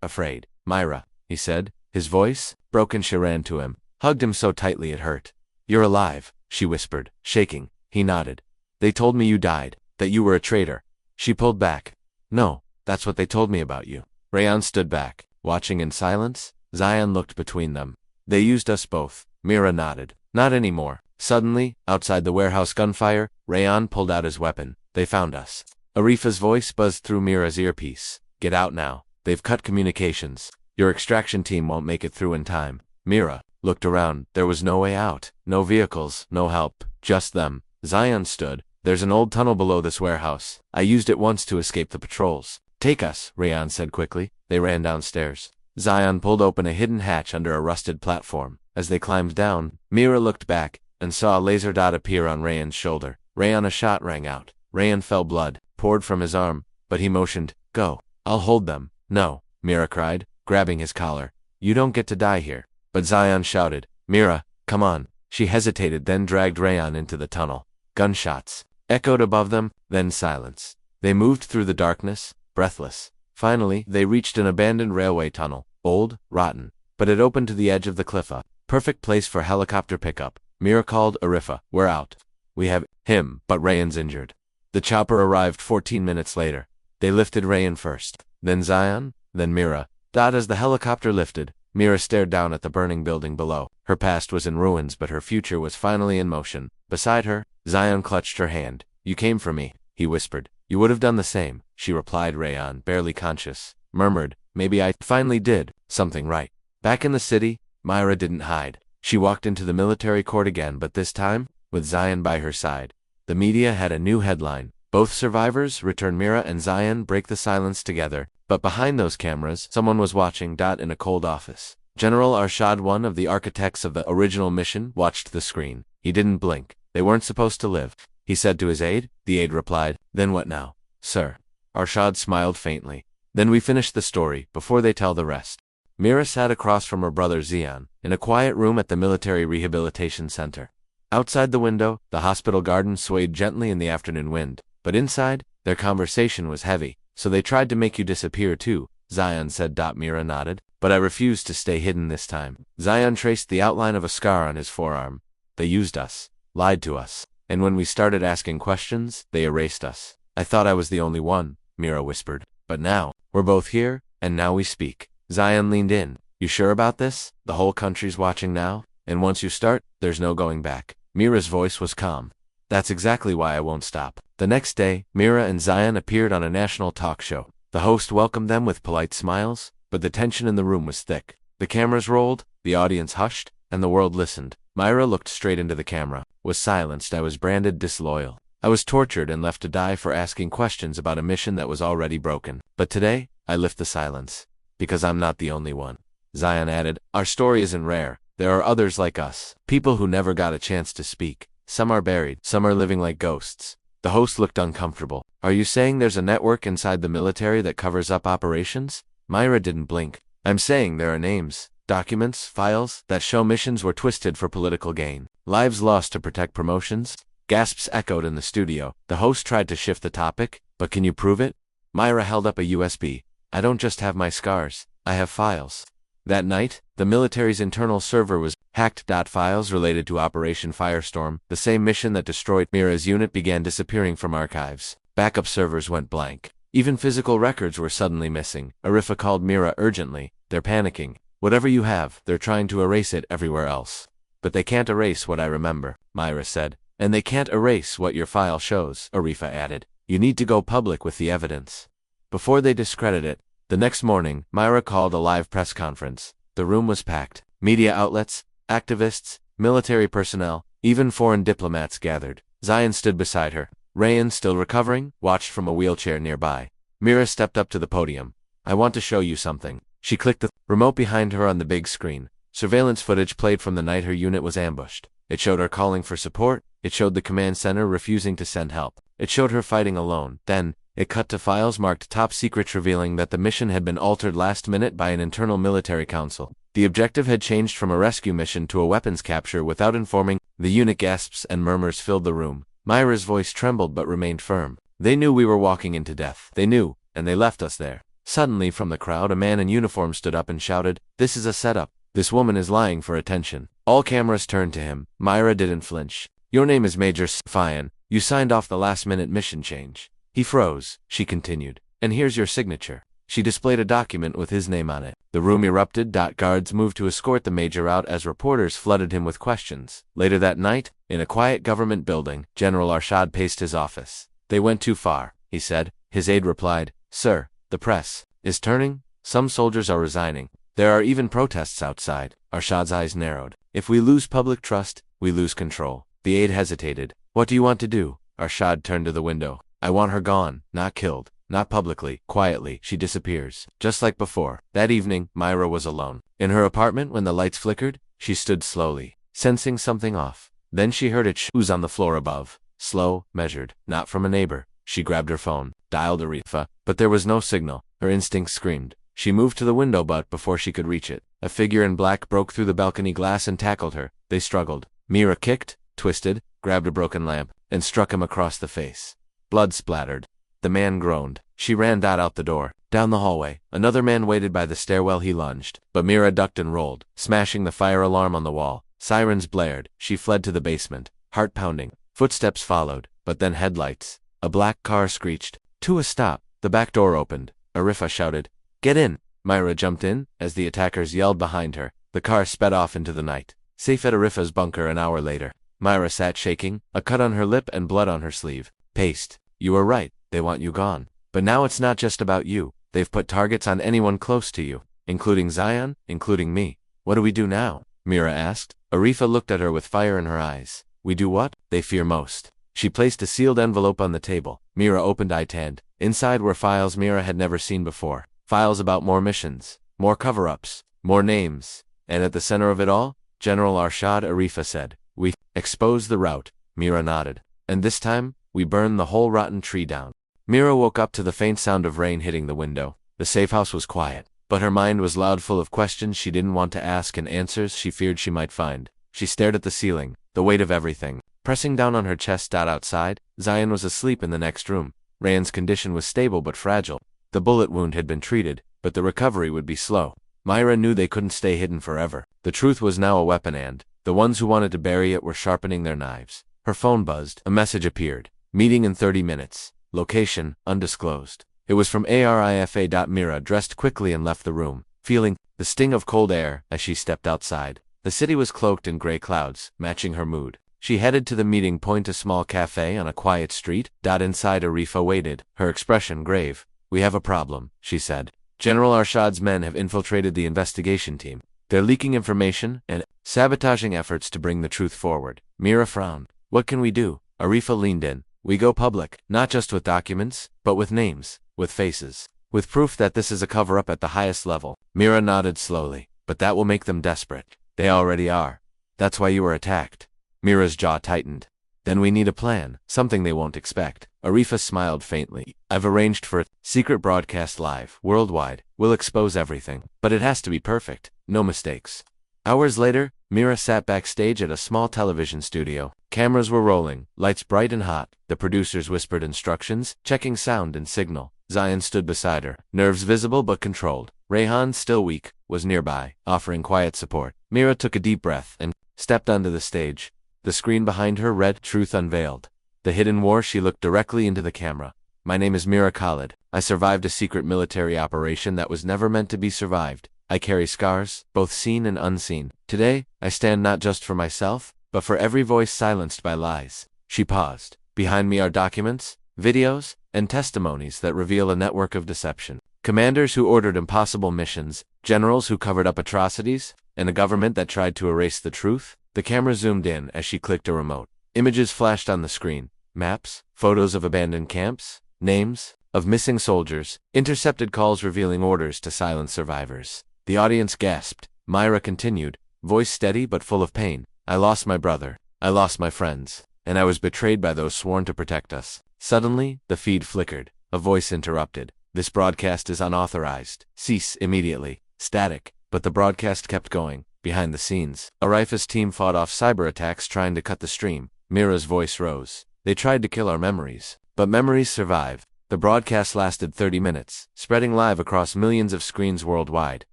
afraid. Myra, he said. His voice broken. She ran to him, hugged him so tightly it hurt. You're alive, she whispered, shaking. He nodded. They told me you died, that you were a traitor. She pulled back. No, that's what they told me about you. Rayan stood back, watching in silence. Zion looked between them. They used us both. Mira nodded. Not anymore. Suddenly, outside the warehouse gunfire, Rayan pulled out his weapon. They found us. Arifa's voice buzzed through Mira's earpiece. Get out now. They've cut communications. Your extraction team won't make it through in time. Mira looked around. There was no way out. No vehicles, no help. Just them. Zion stood. There's an old tunnel below this warehouse. I used it once to escape the patrols. Take us, Rayan said quickly. They ran downstairs. Zion pulled open a hidden hatch under a rusted platform. As they climbed down, Mira looked back and saw a laser dot appear on Rayan's shoulder. Rayan, a shot rang out. Rayan fell. Blood poured from his arm, but he motioned. Go. I'll hold them. No, Mira cried, grabbing his collar. You don't get to die here. But Zion shouted. Mira, come on. She hesitated, then dragged Rayan into the tunnel. Gunshots echoed above them, then silence. They moved through the darkness, breathless. Finally, they reached an abandoned railway tunnel. Old, rotten, but it opened to the edge of the cliff. A perfect place for helicopter pickup. Mira called. Arifa, we're out. We have him, but Rayan's injured. The chopper arrived 14 minutes later. They lifted Rayan first, then Zion, then Mira. As the helicopter lifted, Mira stared down at the burning building below. Her past was in ruins, but her future was finally in motion. Beside her, Zion clutched her hand. You came for me, he whispered. You would have done the same, she replied. Rayan, barely conscious, murmured, maybe I finally did something right. Back in the city, Myra didn't hide. She walked into the military court again, but this time, with Zion by her side. The media had a new headline. Both survivors return. Mira and Zion break the silence together. But behind those cameras, someone was watching. In a cold office. General Arshad, one of the architects of the original mission, watched the screen. He didn't blink. They weren't supposed to live, he said to his aide. The aide replied, Then what now, sir? Arshad smiled faintly. Then we finish the story, before they tell the rest. Mira sat across from her brother Zion, in a quiet room at the Military Rehabilitation Center. Outside the window, the hospital garden swayed gently in the afternoon wind. But inside, their conversation was heavy. So they tried to make you disappear too, Zion said. Mira nodded. But I refused to stay hidden this time. Zion traced the outline of a scar on his forearm. They used us, lied to us, and when we started asking questions, they erased us. I thought I was the only one, Mira whispered. But now, we're both here, and now we speak. Zion leaned in. You sure about this? The whole country's watching now, and once you start, there's no going back. Mira's voice was calm. That's exactly why I won't stop. The next day, Mira and Zion appeared on a national talk show. The host welcomed them with polite smiles, but the tension in the room was thick. The cameras rolled, the audience hushed, and the world listened. Myra looked straight into the camera, was silenced. I was branded disloyal. I was tortured and left to die for asking questions about a mission that was already broken. But today, I lift the silence. Because I'm not the only one. Zion added, our story isn't rare. There are others like us. People who never got a chance to speak. Some are buried, some are living like ghosts. The host looked uncomfortable. Are you saying there's a network inside the military that covers up operations? Myra didn't blink. I'm saying there are names, documents, files that show missions were twisted for political gain. Lives lost to protect promotions. Gasps echoed in the studio. The host tried to shift the topic. But can you prove it? Myra held up a USB. I don't just have my scars. I have files. That night, the military's internal server was hacked. Files related to Operation Firestorm, the same mission that destroyed Mira's unit, began disappearing from archives. Backup servers went blank. Even physical records were suddenly missing. Arifa called Mira urgently. They're panicking. Whatever you have, they're trying to erase it everywhere else. But they can't erase what I remember, Myra said. And they can't erase what your file shows, Arifa added. You need to go public with the evidence. Before they discredit it, the next morning, Myra called a live press conference. The room was packed. Media outlets, activists, military personnel, even foreign diplomats gathered. Zion stood beside her. Rayan, still recovering, watched from a wheelchair nearby. Mira stepped up to the podium. I want to show you something. She clicked the remote behind her on the big screen. Surveillance footage played from the night her unit was ambushed. It showed her calling for support. It showed the command center refusing to send help. It showed her fighting alone. Then, it cut to files marked top secret revealing that the mission had been altered last minute by an internal military council. The objective had changed from a rescue mission to a weapons capture without informing. The unit gasps and murmurs filled the room. Myra's voice trembled but remained firm. They knew we were walking into death. They knew, and they left us there. Suddenly from the crowd a man in uniform stood up and shouted, "This is a setup. This woman is lying for attention." All cameras turned to him. Myra didn't flinch. Your name is Major Sfian. You signed off the last-minute mission change. He froze. She continued. And here's your signature. She displayed a document with his name on it. The room erupted. Guards moved to escort the major out as reporters flooded him with questions. Later that night, in a quiet government building, General Arshad paced his office. They went too far, he said. His aide replied, Sir, the press is turning. Some soldiers are resigning. There are even protests outside. Arshad's eyes narrowed. If we lose public trust, we lose control. The aide hesitated. What do you want to do? Arshad turned to the window. I want her gone, not killed. Not publicly, quietly, she disappears. Just like before. That evening, Myra was alone. In her apartment, when the lights flickered, she stood slowly, sensing something off. Then she heard it ooze on the floor above. Slow, measured, not from a neighbor. She grabbed her phone, dialed Arifa, but there was no signal. Her instincts screamed. She moved to the window, but before she could reach it, a figure in black broke through the balcony glass and tackled her. They struggled. Myra kicked, twisted, grabbed a broken lamp, and struck him across the face. Blood splattered. The man groaned. She ran out the door. Down the hallway, another man waited by the stairwell. He lunged, but Myra ducked and rolled, smashing the fire alarm on the wall. Sirens blared. She fled to the basement, heart pounding. Footsteps followed, but then headlights. A black car screeched. To a stop. The back door opened. Arifa shouted, Get in! Myra jumped in. As the attackers yelled behind her, the car sped off into the night. Safe at Arifa's bunker an hour later, Myra sat shaking, a cut on her lip and blood on her sleeve. Paced. You were right. They want you gone. But now it's not just about you. They've put targets on anyone close to you, including Zion, including me. What do we do now? Myra asked. Arifa looked at her with fire in her eyes. We do what they fear most. She placed a sealed envelope on the table. Myra opened it. Inside were files Myra had never seen before. Files about more missions, more cover-ups, more names. And at the center of it all, General Arshad. Arifa said, We expose the route. Myra nodded. And this time, we burn the whole rotten tree down. Myra woke up to the faint sound of rain hitting the window. The safe house was quiet, but her mind was loud, full of questions she didn't want to ask and answers she feared she might find. She stared at the ceiling, the weight of everything, pressing down on her chest. Outside, Zion was asleep in the next room. Rayan's condition was stable but fragile. The bullet wound had been treated, but the recovery would be slow. Myra knew they couldn't stay hidden forever. The truth was now a weapon, and the ones who wanted to bury it were sharpening their knives. Her phone buzzed. A message appeared. Meeting in 30 minutes. Location, undisclosed. It was from Arifa. Myra dressed quickly and left the room, feeling the sting of cold air as she stepped outside. The city was cloaked in gray clouds, matching her mood. She headed to the meeting point, a small cafe on a quiet street. Inside, Arifa waited, her expression grave. We have a problem, she said. General Arshad's men have infiltrated the investigation team. They're leaking information and sabotaging efforts to bring the truth forward. Myra frowned. What can we do? Arifa leaned in. We go public, not just with documents, but with names, with faces, with proof that this is a cover-up at the highest level. Myra nodded slowly. But that will make them desperate. They already are. That's why you were attacked. Myra's jaw tightened. Then we need a plan, something they won't expect. Arifa smiled faintly. I've arranged for a secret broadcast live, worldwide. We'll expose everything. But it has to be perfect. No mistakes. Hours later, Myra sat backstage at a small television studio. Cameras were rolling, lights bright and hot. The producers whispered instructions, checking sound and signal. Zion stood beside her, nerves visible but controlled. Rayhan, still weak, was nearby, offering quiet support. Myra took a deep breath and stepped onto the stage. The screen behind her read, Truth Unveiled. The Hidden War. She looked directly into the camera. My name is Myra Khalid. I survived a secret military operation that was never meant to be survived. I carry scars, both seen and unseen. Today, I stand not just for myself, but for every voice silenced by lies. She paused. Behind me are documents, videos, and testimonies that reveal a network of deception. Commanders who ordered impossible missions, generals who covered up atrocities, and a government that tried to erase the truth. The camera zoomed in as she clicked a remote. Images flashed on the screen. Maps, photos of abandoned camps, names of missing soldiers, intercepted calls revealing orders to silence survivors. The audience gasped. Myra continued, voice steady but full of pain. I lost my brother. I lost my friends. And I was betrayed by those sworn to protect us. Suddenly, the feed flickered. A voice interrupted. This broadcast is unauthorized. Cease immediately. Static. But the broadcast kept going. Behind the scenes, a Rifus team fought off cyber attacks trying to cut the stream. Mira's voice rose. They tried to kill our memories. But memories survive. The broadcast lasted 30 minutes, spreading live across millions of screens worldwide.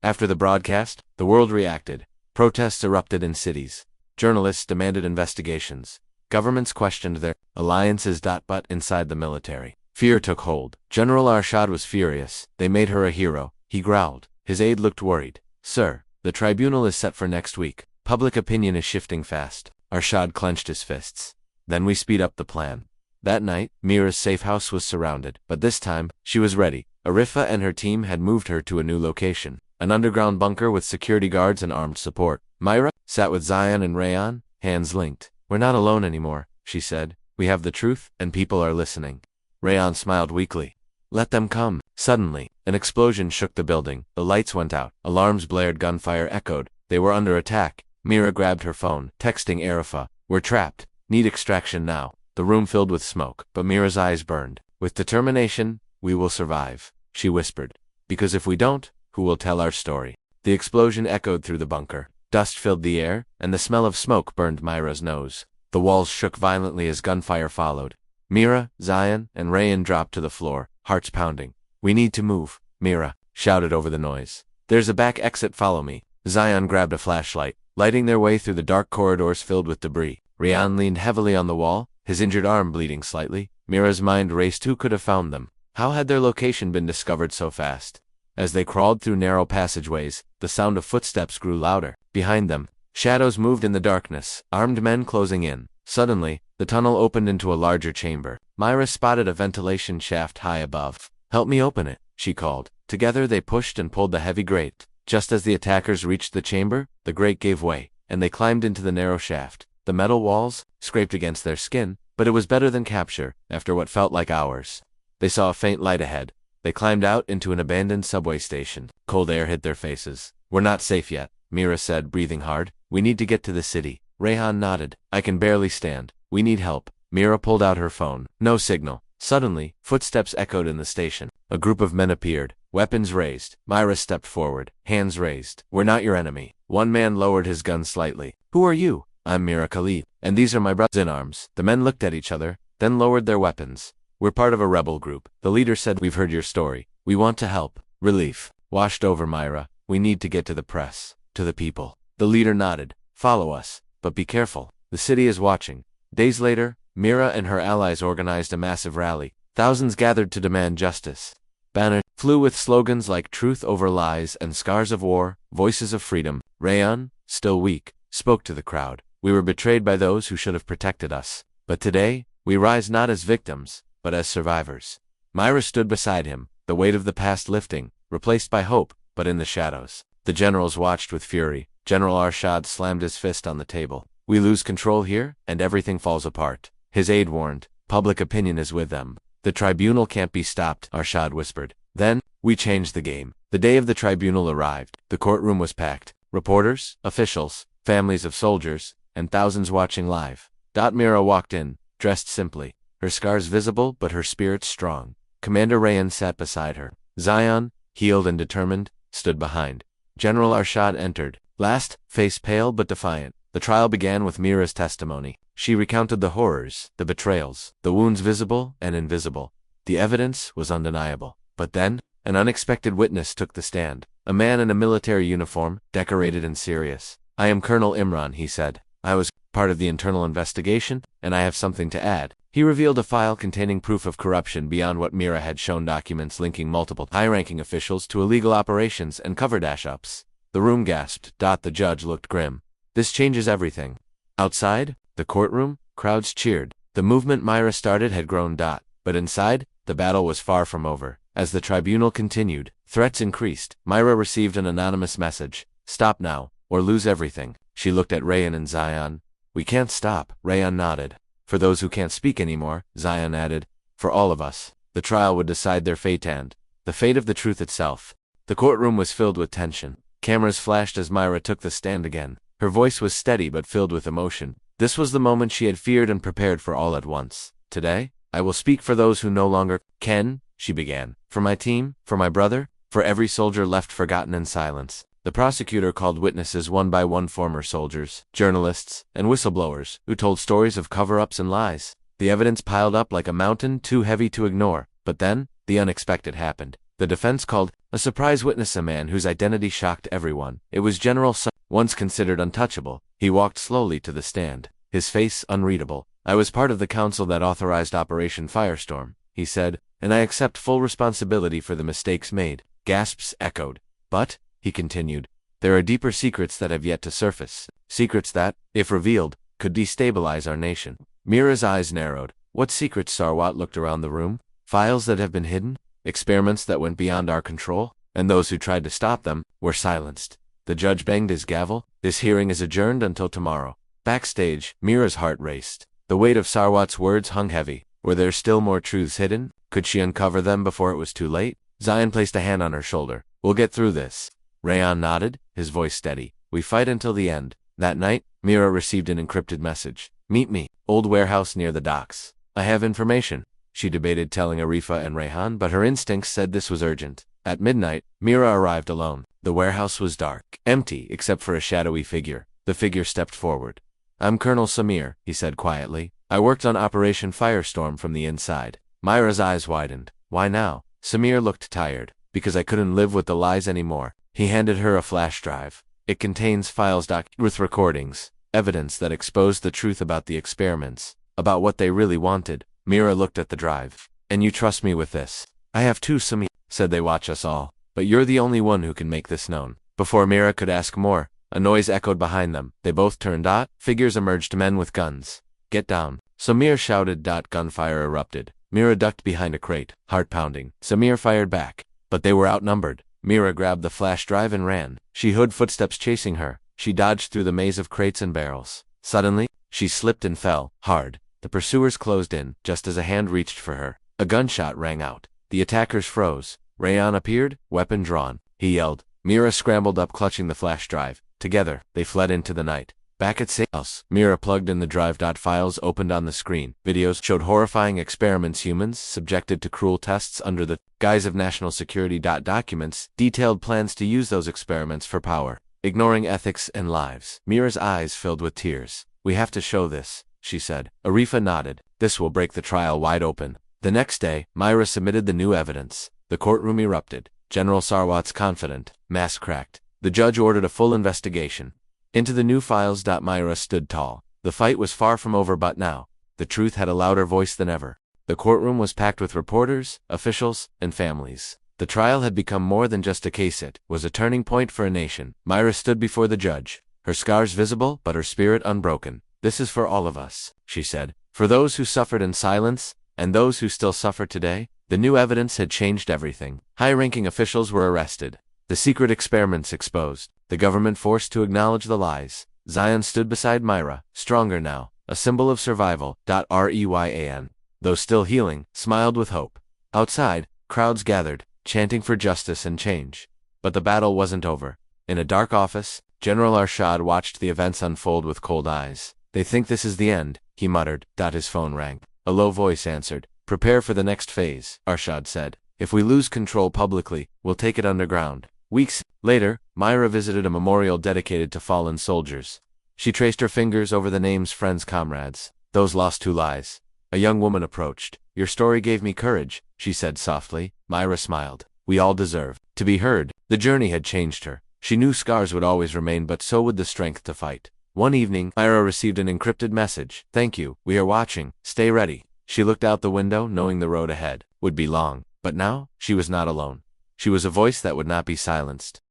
After the broadcast, the world reacted. Protests erupted in cities. Journalists demanded investigations. Governments questioned their alliances. But inside the military, fear took hold. General Arshad was furious. They made her a hero. He growled. His aide looked worried. Sir, the tribunal is set for next week. Public opinion is shifting fast. Arshad clenched his fists. Then we speed up the plan. That night, Mira's safe house was surrounded. But this time, she was ready. Arifa and her team had moved her to a new location. An underground bunker with security guards and armed support. Myra sat with Zion and Rayan, hands linked. We're not alone anymore, she said. We have the truth, and people are listening. Rayan smiled weakly. Let them come. Suddenly, an explosion shook the building. The lights went out. Alarms blared. Gunfire echoed. They were under attack. Mira grabbed her phone, texting Arifa. We're trapped. Need extraction now. The room filled with smoke, but Mira's eyes burned. With determination, we will survive, she whispered. Because if we don't, who will tell our story? The explosion echoed through the bunker. Dust filled the air, and the smell of smoke burned Myra's nose. The walls shook violently as gunfire followed. Mira, Zion, and Rayan dropped to the floor, hearts pounding. We need to move, Mira shouted over the noise. There's a back exit, follow me. Zion grabbed a flashlight, lighting their way through the dark corridors filled with debris. Rayan leaned heavily on the wall, his injured arm bleeding slightly. Mira's mind raced. Who could have found them? How had their location been discovered so fast? As they crawled through narrow passageways, the sound of footsteps grew louder. Behind them, shadows moved in the darkness, armed men closing in. Suddenly, the tunnel opened into a larger chamber. Myra spotted a ventilation shaft high above. Help me open it, she called. Together they pushed and pulled the heavy grate. Just as the attackers reached the chamber, the grate gave way, and they climbed into the narrow shaft. The metal walls scraped against their skin, but it was better than capture, after what felt like hours. They saw a faint light ahead. They climbed out into an abandoned subway station. Cold air hit their faces. We're not safe yet, Mira said, breathing hard. We need to get to the city. Rayhan nodded. I can barely stand. We need help. Mira pulled out her phone. No signal. Suddenly, footsteps echoed in the station. A group of men appeared, weapons raised. Myra stepped forward, hands raised. We're not your enemy. One man lowered his gun slightly. Who are you? I'm Mira Khalid, and these are my brothers in arms. The men looked at each other, then lowered their weapons. We're part of a rebel group. The leader said, we've heard your story. We want to help. Relief washed over Myra. We need to get to the press, to the people. The leader nodded. Follow us, but be careful. The city is watching. Days later, Mira and her allies organized a massive rally. Thousands gathered to demand justice. Banners flew with slogans like truth over lies and scars of war, voices of freedom. Rayan, still weak, spoke to the crowd. We were betrayed by those who should have protected us. But today, we rise not as victims, but as survivors. Myra stood beside him, the weight of the past lifting, replaced by hope, but in the shadows. The generals watched with fury. General Arshad slammed his fist on the table. We lose control here, and everything falls apart. His aide warned. Public opinion is with them. The tribunal can't be stopped, Arshad whispered. Then, we changed the game. The day of the tribunal arrived. The courtroom was packed. Reporters, officials, families of soldiers, and thousands watching live. Mira walked in, dressed simply, her scars visible but her spirit strong. Commander Rayan sat beside her. Zion, healed and determined, stood behind. General Arshad entered, last, face pale but defiant. The trial began with Mira's testimony. She recounted the horrors, the betrayals, the wounds visible and invisible. The evidence was undeniable. But then, an unexpected witness took the stand. A man in a military uniform, decorated and serious. I am Colonel Imran, he said. I was part of the internal investigation, and I have something to add. He revealed a file containing proof of corruption beyond what Mira had shown, documents linking multiple high-ranking officials to illegal operations and cover dash-ups. The room gasped. The judge looked grim. This changes everything. Outside, the courtroom, crowds cheered. The movement Mira started had grown. But inside, the battle was far from over. As the tribunal continued, threats increased. Mira received an anonymous message. Stop now, or lose everything. She looked at Rayan and Zion. We can't stop, Rayan nodded. For those who can't speak anymore, Zion added. For all of us. The trial would decide their fate and the fate of the truth itself. The courtroom was filled with tension. Cameras flashed as Mira took the stand again. Her voice was steady but filled with emotion. This was the moment she had feared and prepared for all at once. Today, I will speak for those who no longer can, she began. For my team, for my brother, for every soldier left forgotten in silence. The prosecutor called witnesses one by one, former soldiers, journalists, and whistleblowers, who told stories of cover-ups and lies. The evidence piled up like a mountain, too heavy to ignore. But then, the unexpected happened. The defense called a surprise witness, a man whose identity shocked everyone. It was General once considered untouchable. He walked slowly to the stand, his face unreadable. I was part of the council that authorized Operation Firestorm, he said, and I accept full responsibility for the mistakes made. Gasps echoed. But, he continued, there are deeper secrets that have yet to surface. Secrets that, if revealed, could destabilize our nation. Mira's eyes narrowed. What secrets? Sarwat looked around the room. Files that have been hidden? Experiments that went beyond our control? And those who tried to stop them were silenced. The judge banged his gavel. This hearing is adjourned until tomorrow. Backstage, Mira's heart raced. The weight of Sarwat's words hung heavy. Were there still more truths hidden? Could she uncover them before it was too late? Zion placed a hand on her shoulder. We'll get through this. Rayan nodded, his voice steady. We fight until the end. That night, Mira received an encrypted message. Meet me, old warehouse near the docks. I have information. She debated telling Arifa and Rayhan, but her instincts said this was urgent. At midnight, Mira arrived alone. The warehouse was dark, empty except for a shadowy figure. The figure stepped forward. I'm Colonel Samir, he said quietly. I worked on Operation Firestorm from the inside. Mira's eyes widened. Why now? Samir looked tired. Because I couldn't live with the lies anymore. He handed her a flash drive. It contains files with recordings, evidence that exposed the truth about the experiments, about what they really wanted. Mira looked at the drive. And you trust me with this? I have two. Samir said. They watch us all. But you're the only one who can make this known. Before Mira could ask more, a noise echoed behind them. They both turned. Figures emerged, men with guns. Get down. Samir shouted. Gunfire erupted. Mira ducked behind a crate, heart pounding. Samir fired back. But they were outnumbered. Mira grabbed the flash drive and ran. She heard footsteps chasing her. She dodged through the maze of crates and barrels. Suddenly, she slipped and fell, hard. The pursuers closed in, just as a hand reached for her. A gunshot rang out. The attackers froze. Rayan appeared, weapon drawn. He yelled. Mira scrambled up, clutching the flash drive. Together, they fled into the night. Back at safe house, Mira plugged in the drive. Files opened on the screen. Videos showed horrifying experiments, humans subjected to cruel tests under the guise of national security. Documents detailed plans to use those experiments for power, ignoring ethics and lives. Mira's eyes filled with tears. We have to show this, she said. Arifa nodded. This will break the trial wide open. The next day, Mira submitted the new evidence. The courtroom erupted. General Sarwat's confident. Mask cracked. The judge ordered a full investigation into the new files. Mira stood tall. The fight was far from over, but now, the truth had a louder voice than ever. The courtroom was packed with reporters, officials, and families. The trial had become more than just a case. It was a turning point for a nation. Mira stood before the judge, her scars visible but her spirit unbroken. This is for all of us, she said. For those who suffered in silence, and those who still suffer today. The new evidence had changed everything. High-ranking officials were arrested. The secret experiments exposed. The government forced to acknowledge the lies. Zion stood beside Mira, stronger now, a symbol of survival. Reyan, though still healing, smiled with hope. Outside, crowds gathered, chanting for justice and change. But the battle wasn't over. In a dark office, General Arshad watched the events unfold with cold eyes. They think this is the end, he muttered. His phone rang. A low voice answered. Prepare for the next phase, Arshad said. If we lose control publicly, we'll take it underground. Weeks later, Mira visited a memorial dedicated to fallen soldiers. She traced her fingers over the names, friends, comrades, those lost to lies. A young woman approached. Your story gave me courage, she said softly. Mira smiled. We all deserve to be heard. The journey had changed her. She knew scars would always remain, but so would the strength to fight. One evening, Mira received an encrypted message. Thank you, we are watching. Stay ready. She looked out the window, knowing the road ahead would be long. But now, she was not alone. She was a voice that would not be silenced.